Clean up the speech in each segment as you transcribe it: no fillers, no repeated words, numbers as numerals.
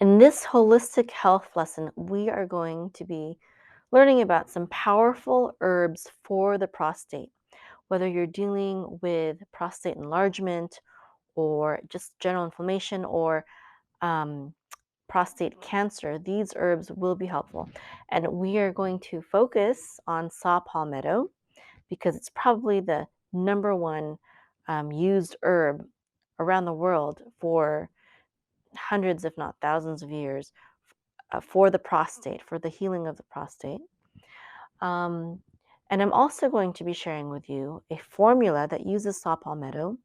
In this holistic health lesson, we are going to be learning about some powerful herbs for the prostate. Whether you're dealing with prostate enlargement or just general inflammation or um, prostate cancer, these herbs will be helpful. And we are going to focus on Saw Palmetto because it's probably the number one used herb around the world for hundreds, if not thousands of years for the prostate, for the healing of the prostate. Um, and I'm also going to be sharing with you a formula that uses saw palmetto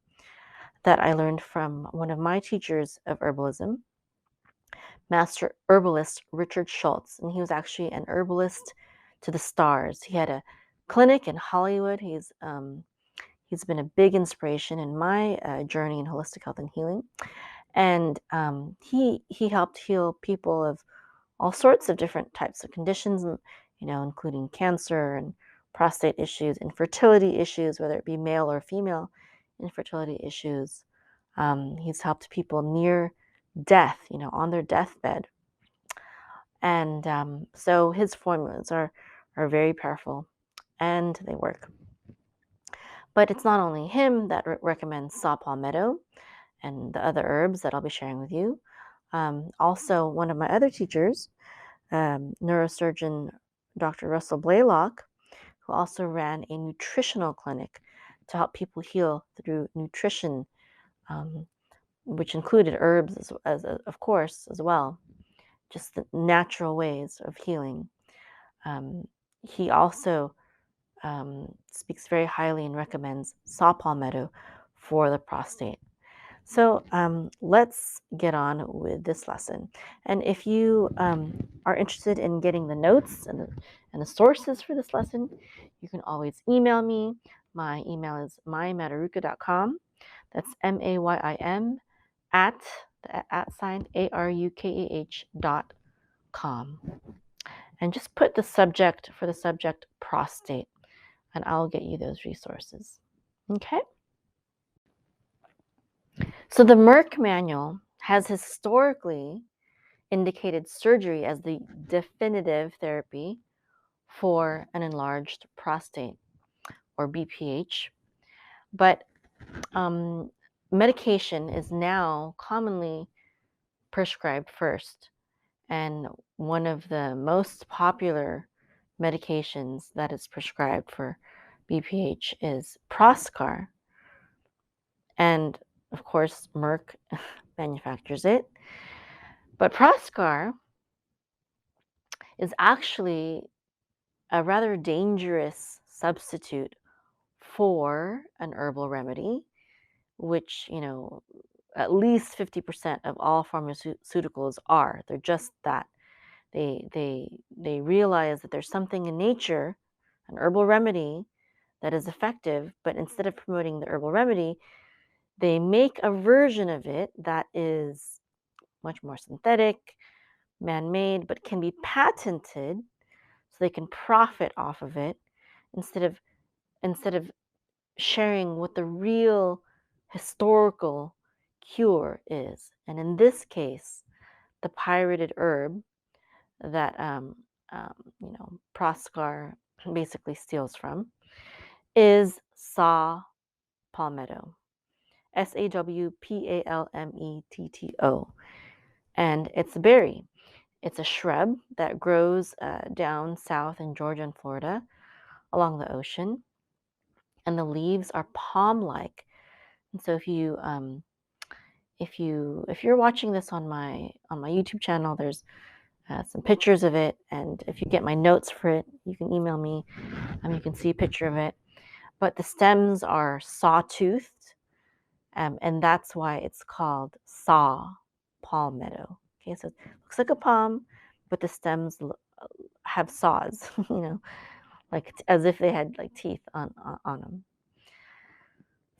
that I learned from one of my teachers of herbalism, Master Herbalist Richard Schultz. And he was actually an herbalist to the stars. He had a clinic in Hollywood. He's been a big inspiration in my journey in holistic health and healing. And he helped heal people of all sorts of different types of conditions, including cancer and prostate issues, infertility issues, whether it be male or female infertility issues. He's helped people near death, on their deathbed. And so his formulas are very powerful and they work. But it's not only him that recommends saw palmetto and the other herbs that I'll be sharing with you. Also, one of my other teachers, neurosurgeon Dr. Russell Blaylock, who also ran a nutritional clinic to help people heal through nutrition, which included herbs of course, as well, just the natural ways of healing. He also speaks very highly and recommends saw palmetto for the prostate. So let's get on with this lesson. And if you are interested in getting the notes and the sources for this lesson, you can always email me. My email is maymataruka.com. That's MAYIM at the @ ARUKAH.com. And just put the subject prostate, and I'll get you those resources. Okay? So the Merck manual has historically indicated surgery as the definitive therapy for an enlarged prostate, or BPH. But medication is now commonly prescribed first. And one of the most popular medications that is prescribed for BPH is Proscar. And of course, Merck manufactures it. But Proscar is actually a rather dangerous substitute for an herbal remedy, which, at least 50% of all pharmaceuticals are. They're just that. They realize that there's something in nature, an herbal remedy, that is effective, but instead of promoting the herbal remedy, they make a version of it that is much more synthetic, man-made, but can be patented so they can profit off of it instead of sharing what the real historical cure is. And in this case, the pirated herb that Proscar basically steals from is saw palmetto, SAWPALMETTO, and it's a berry. It's a shrub that grows down south in Georgia and Florida along the ocean, and the leaves are palm-like. And so if you're watching this on my YouTube channel, there's some pictures of it, and if you get my notes for it, you can email me. You can see a picture of it. But the stems are sawtoothed, and that's why it's called saw palmetto. Okay, so it looks like a palm, but the stems have saws, like as if they had like teeth on them.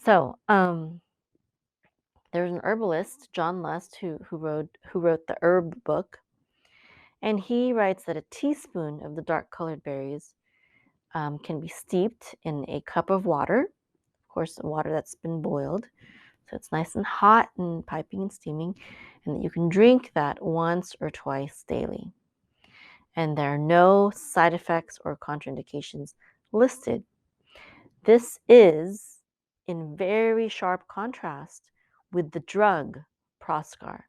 So there's an herbalist, John Lust, who wrote the herb book, and he writes that a teaspoon of the dark colored berries can be steeped in a cup of water, of course, water that's been boiled So it's nice and hot and piping and steaming, and that you can drink that once or twice daily. And there are no side effects or contraindications listed. This is in very sharp contrast with the drug Proscar.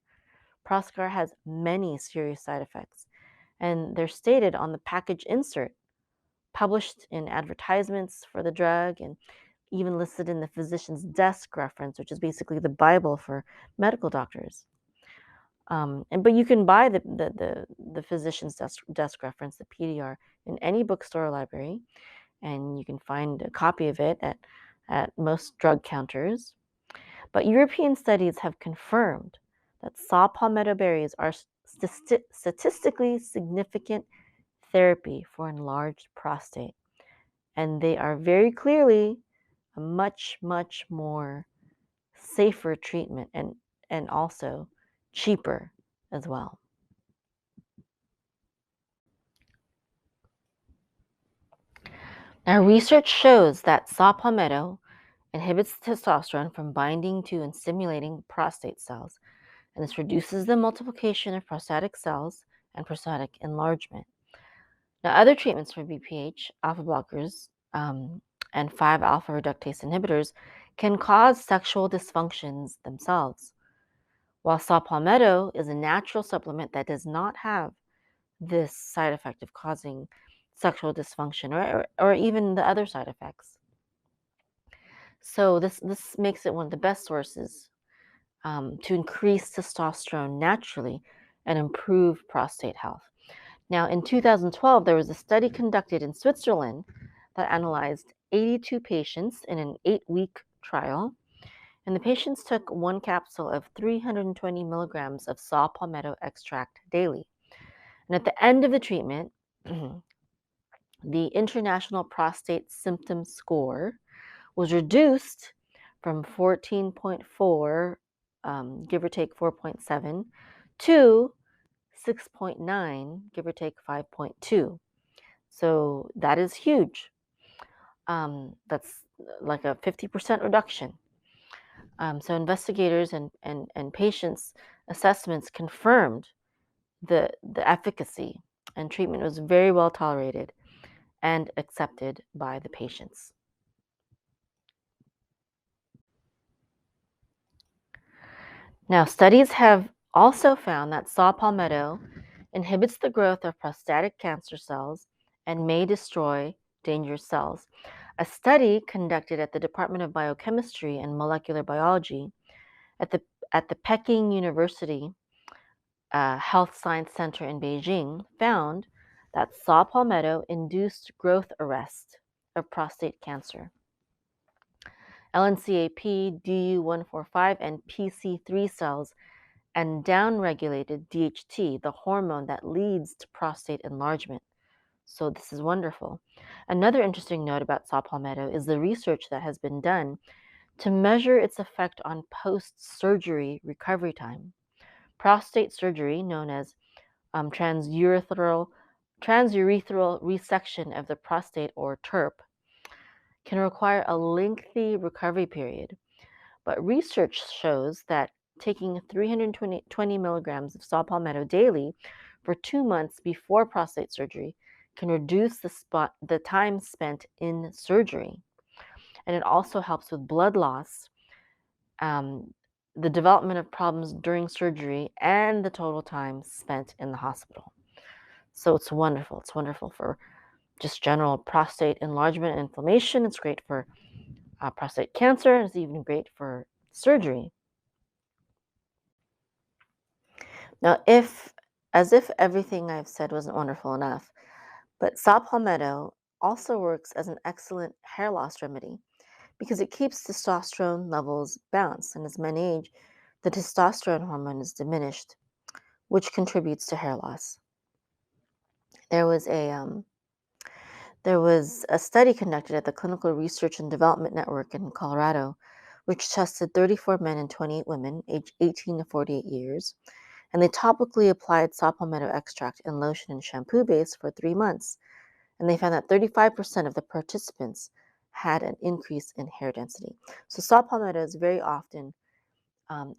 Proscar has many serious side effects, and they're stated on the package insert, published in advertisements for the drug, and even listed in the physician's desk reference, which is basically the Bible for medical doctors. But you can buy the physician's desk reference, the PDR, in any bookstore or library, and you can find a copy of it at most drug counters. But European studies have confirmed that saw palmetto berries are statistically significant therapy for enlarged prostate, and they are very clearly a much, much more safer treatment and also cheaper as well. Now, research shows that saw palmetto inhibits testosterone from binding to and stimulating prostate cells, and this reduces the multiplication of prostatic cells and prostatic enlargement. Now, other treatments for BPH, alpha blockers, and 5-alpha reductase inhibitors can cause sexual dysfunctions themselves, while saw palmetto is a natural supplement that does not have this side effect of causing sexual dysfunction or even the other side effects. So this makes it one of the best sources to increase testosterone naturally and improve prostate health. Now, in 2012, there was a study conducted in Switzerland that analyzed 82 patients in an 8-week trial, and the patients took one capsule of 320 milligrams of saw palmetto extract daily. And at the end of the treatment, the International Prostate Symptom Score was reduced from 14.4, give or take 4.7, to 6.9, give or take 5.2. So that is huge. That's like a 50% reduction. So investigators and patients' assessments confirmed the efficacy, and treatment was very well tolerated and accepted by the patients. Now, studies have also found that saw palmetto inhibits the growth of prostatic cancer cells and may destroy dangerous cells. A study conducted at the Department of Biochemistry and Molecular Biology at the Peking University Health Science Center in Beijing found that saw palmetto induced growth arrest of prostate cancer. LNCAP, DU145, and PC3 cells and downregulated DHT, the hormone that leads to prostate enlargement. So this is wonderful. Another interesting note about saw palmetto is the research that has been done to measure its effect on post-surgery recovery time. Prostate surgery, known as transurethral resection of the prostate, or TURP, can require a lengthy recovery period. But research shows that taking 320 milligrams of saw palmetto daily for 2 months before prostate surgery can reduce the time spent in surgery. And it also helps with blood loss, the development of problems during surgery, and the total time spent in the hospital. So it's wonderful. It's wonderful for just general prostate enlargement and inflammation. It's great for prostate cancer. It's even great for surgery. Now, as if everything I've said wasn't wonderful enough, but saw palmetto also works as an excellent hair loss remedy because it keeps testosterone levels balanced. And as men age, the testosterone hormone is diminished, which contributes to hair loss. There was a study conducted at the Clinical Research and Development Network in Colorado, which tested 34 men and 28 women, aged 18 to 48 years, and they topically applied saw palmetto extract in lotion and shampoo base for 3 months, and they found that 35% of the participants had an increase in hair density. So saw palmetto is very often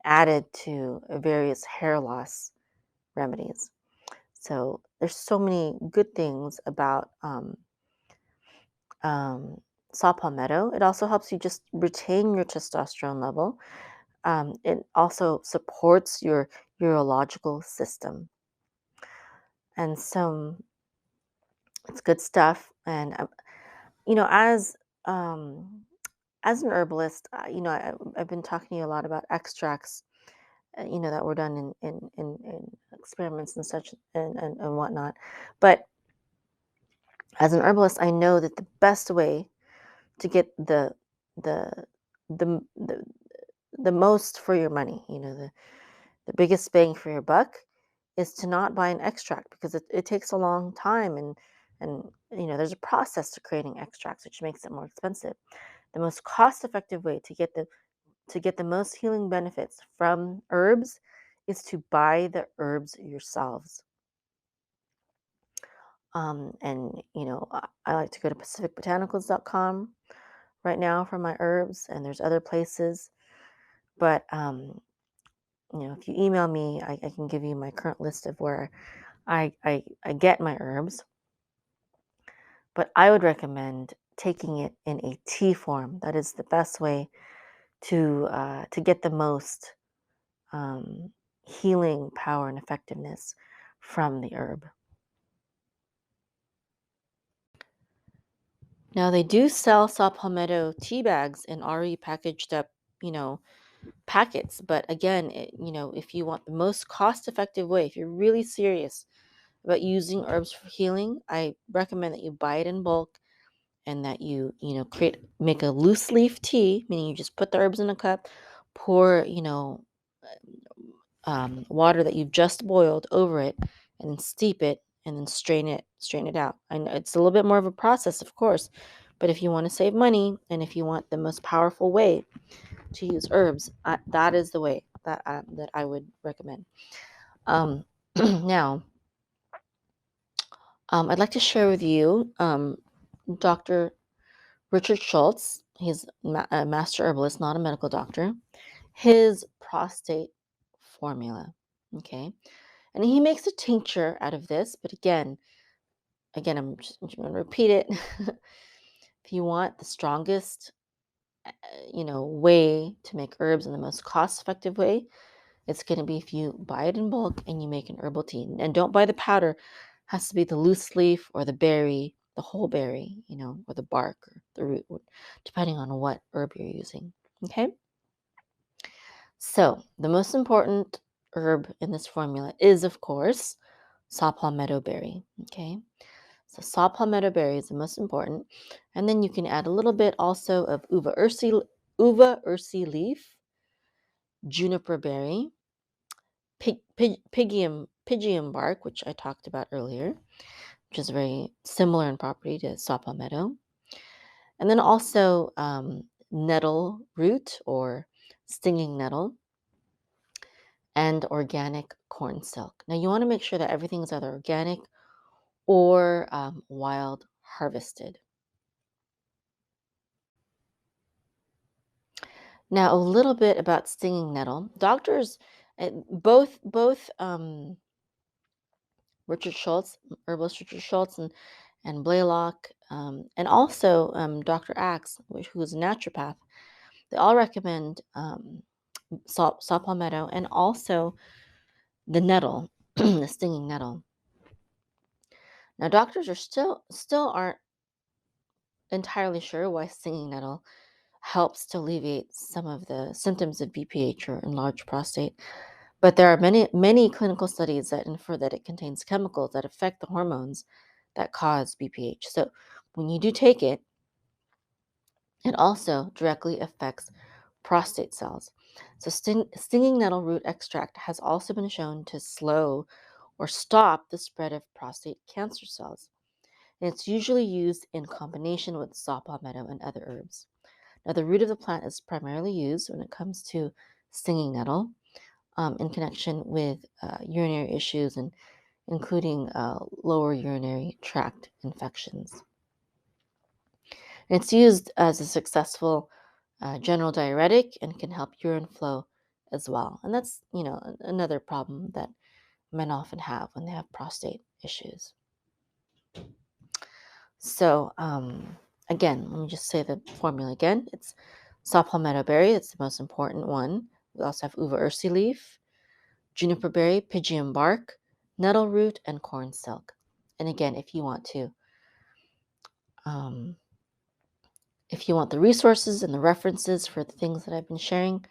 added to various hair loss remedies. So there's so many good things about um, saw palmetto. It also helps you just retain your testosterone level. It also supports your urological system, and so it's good stuff. And you know, um, as an herbalist, I've been talking to you a lot about extracts, that were done in experiments and such and whatnot. But as an herbalist, I know that the best way to get the the the most for your money, the biggest bang for your buck, is to not buy an extract because it takes a long time, and there's a process to creating extracts, which makes it more expensive. The most cost effective way to get the most healing benefits from herbs is to buy the herbs yourselves. I like to go to pacificbotanicals.com right now for my herbs, and there's other places. But if you email me, I can give you my current list of where I get my herbs. But I would recommend taking it in a tea form. That is the best way to get the most healing power and effectiveness from the herb. Now they do sell saw palmetto tea bags in already packaged up, you know, packets. But again, if you want the most cost-effective way, if you're really serious about using herbs for healing, I recommend that you buy it in bulk and that you make a loose leaf tea, meaning you just put the herbs in a cup, pour, water that you've just boiled over it, and then steep it, and then strain it out. I know it's a little bit more of a process, of course, but if you want to save money and if you want the most powerful way to use herbs, that is the way that I would recommend. Um, now, I'd like to share with you Dr. Richard Schultz. He's a master herbalist, not a medical doctor. His prostate formula. Okay. And he makes a tincture out of this. But again, I'm just going to repeat it. If you want the strongest, way to make herbs in the most cost-effective way, it's going to be if you buy it in bulk and you make an herbal tea. And don't buy the powder. It has to be the loose leaf or the berry, the whole berry, or the bark or the root, depending on what herb you're using. Okay. So the most important herb in this formula is, of course, saw palmetto berry. Okay. So saw palmetto berry is the most important. And then you can add a little bit also of uva ursi leaf, juniper berry, pygium bark, which I talked about earlier, which is very similar in property to saw palmetto. And then also nettle root or stinging nettle and organic corn silk. Now you want to make sure that everything is either organic or wild harvested. Now, a little bit about stinging nettle. Doctors, both Richard Schultz, herbalist Richard Schultz, and Blaylock, and also Dr. Axe, who is a naturopath, they all recommend saw palmetto and also the nettle, the stinging nettle. Now, doctors are still aren't entirely sure why stinging nettle helps to alleviate some of the symptoms of BPH or enlarged prostate. But there are many clinical studies that infer that it contains chemicals that affect the hormones that cause BPH. So when you do take it, it also directly affects prostate cells. So stinging nettle root extract has also been shown to slow or stop the spread of prostate cancer cells. And it's usually used in combination with saw palmetto and other herbs. Now, the root of the plant is primarily used when it comes to stinging nettle in connection with urinary issues and including lower urinary tract infections. And it's used as a successful general diuretic and can help urine flow as well. And that's, another problem that men often have when they have prostate issues. So, again, let me just say the formula again. It's Saw Palmetto berry, it's the most important one. We also have uva ursi leaf, juniper berry, pygeum bark, nettle root, and corn silk. And again, um, if you want the resources and the references for the things that I've been sharing,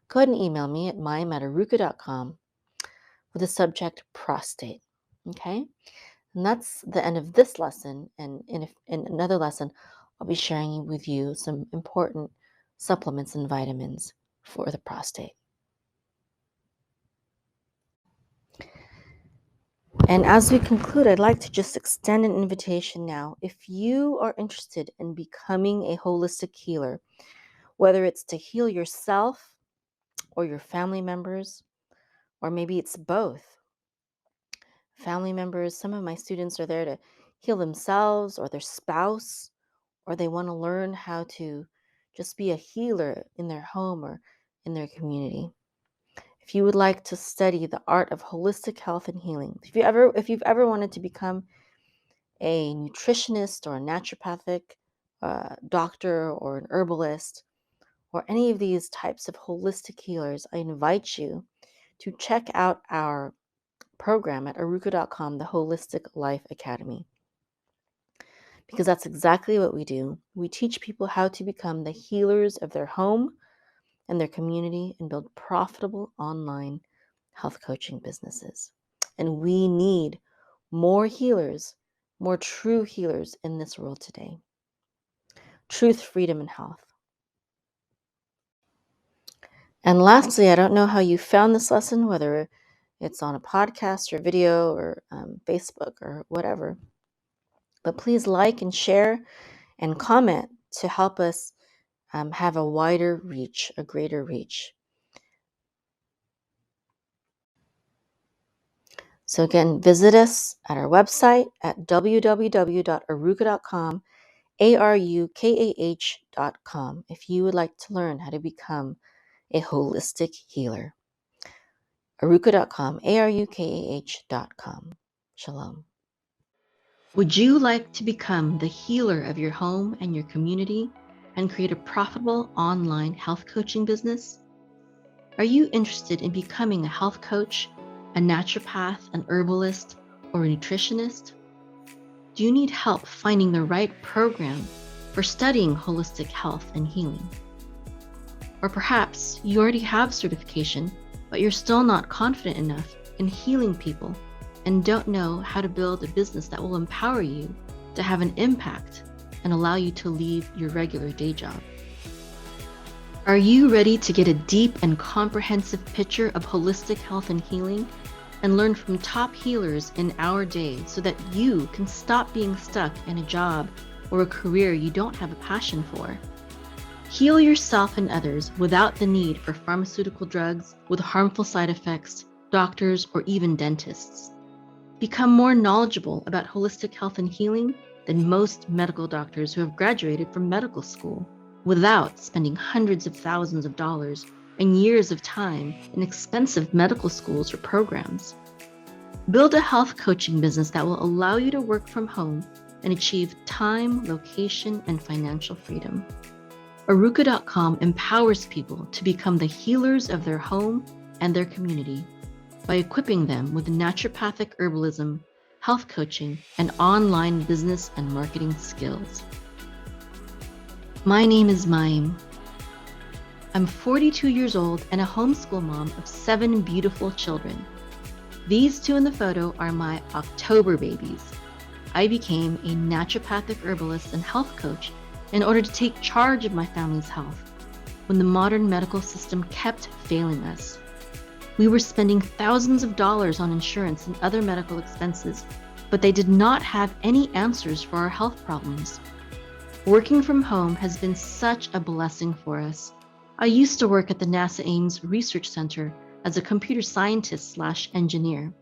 go ahead and email me at mayim@aruka.com with the subject prostate. Okay? And that's the end of this lesson. And in another lesson, I'll be sharing with you some important supplements and vitamins for the prostate. And as we conclude, I'd like to just extend an invitation now. If you are interested in becoming a holistic healer, whether it's to heal yourself or your family members, or maybe it's both. Family members, some of my students are there to heal themselves or their spouse, or they want to learn how to just be a healer in their home or in their community. If you would like to study the art of holistic health and healing, if you've ever wanted to become a nutritionist or a naturopathic doctor or an herbalist or any of these types of holistic healers, I invite you to check out our program at aruka.com, the Holistic Life Academy, because that's exactly what we do. We teach people how to become the healers of their home and their community and build profitable online health coaching businesses. And we need more healers, more true healers in this world today. Truth, freedom, and health. And lastly, I don't know how you found this lesson, whether it's on a podcast or video or Facebook or whatever, but please like and share and comment to help us have a wider reach, a greater reach. So again, visit us at our website at www.aruka.com, ARUKAH.com, if you would like to learn how to become a holistic healer. Aruka.com, ARUKAH.com. Shalom. Would you like to become the healer of your home and your community and create a profitable online health coaching business? Are you interested in becoming a health coach, a naturopath, an herbalist, or a nutritionist? Do you need help finding the right program for studying holistic health and healing? Or perhaps you already have certification, but you're still not confident enough in healing people and don't know how to build a business that will empower you to have an impact and allow you to leave your regular day job. Are you ready to get a deep and comprehensive picture of holistic health and healing and learn from top healers in our day so that you can stop being stuck in a job or a career you don't have a passion for? Heal yourself and others without the need for pharmaceutical drugs with harmful side effects, doctors, or even dentists. Become more knowledgeable about holistic health and healing than most medical doctors who have graduated from medical school without spending hundreds of thousands of dollars and years of time in expensive medical schools or programs. Build a health coaching business that will allow you to work from home and achieve time, location, and financial freedom. Aruka.com empowers people to become the healers of their home and their community by equipping them with naturopathic herbalism, health coaching, and online business and marketing skills. My name is Mayim. I'm 42 years old and a homeschool mom of 7 beautiful children. These 2 in the photo are my October babies. I became a naturopathic herbalist and health coach in order to take charge of my family's health when the modern medical system kept failing us. We were spending thousands of dollars on insurance and other medical expenses, but they did not have any answers for our health problems. Working from home has been such a blessing for us. I used to work at the NASA Ames Research Center as a computer scientist/engineer,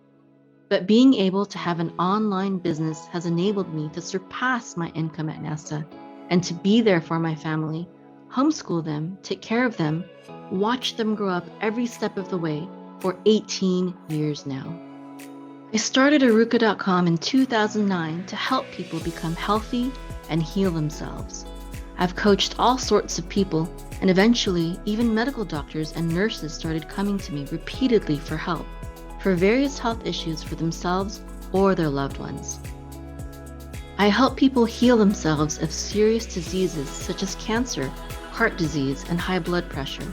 but being able to have an online business has enabled me to surpass my income at NASA and to be there for my family, homeschool them, take care of them, watch them grow up every step of the way for 18 years now. I started Aruka.com in 2009 to help people become healthy and heal themselves. I've coached all sorts of people, and eventually even medical doctors and nurses started coming to me repeatedly for help, for various health issues for themselves or their loved ones. I help people heal themselves of serious diseases such as cancer, heart disease, and high blood pressure,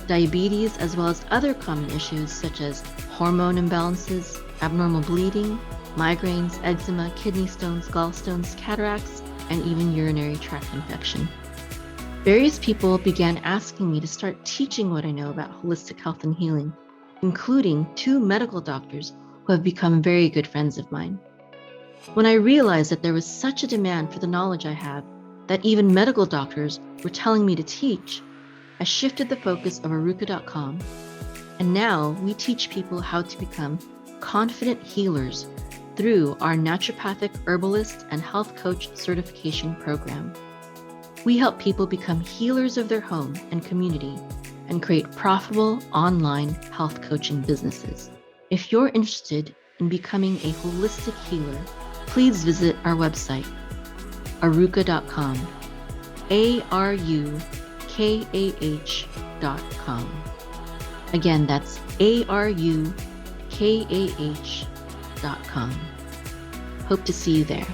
diabetes, as well as other common issues such as hormone imbalances, abnormal bleeding, migraines, eczema, kidney stones, gallstones, cataracts, and even urinary tract infection. Various people began asking me to start teaching what I know about holistic health and healing, including 2 medical doctors who have become very good friends of mine. When I realized that there was such a demand for the knowledge I have that even medical doctors were telling me to teach, I shifted the focus of Aruka.com, and now we teach people how to become confident healers through our naturopathic herbalist and health coach certification program. We help people become healers of their home and community and create profitable online health coaching businesses. If you're interested in becoming a holistic healer, please visit our website, aruka.com, ARUKAH.com. Again, that's ARUKAH.com. Hope to see you there.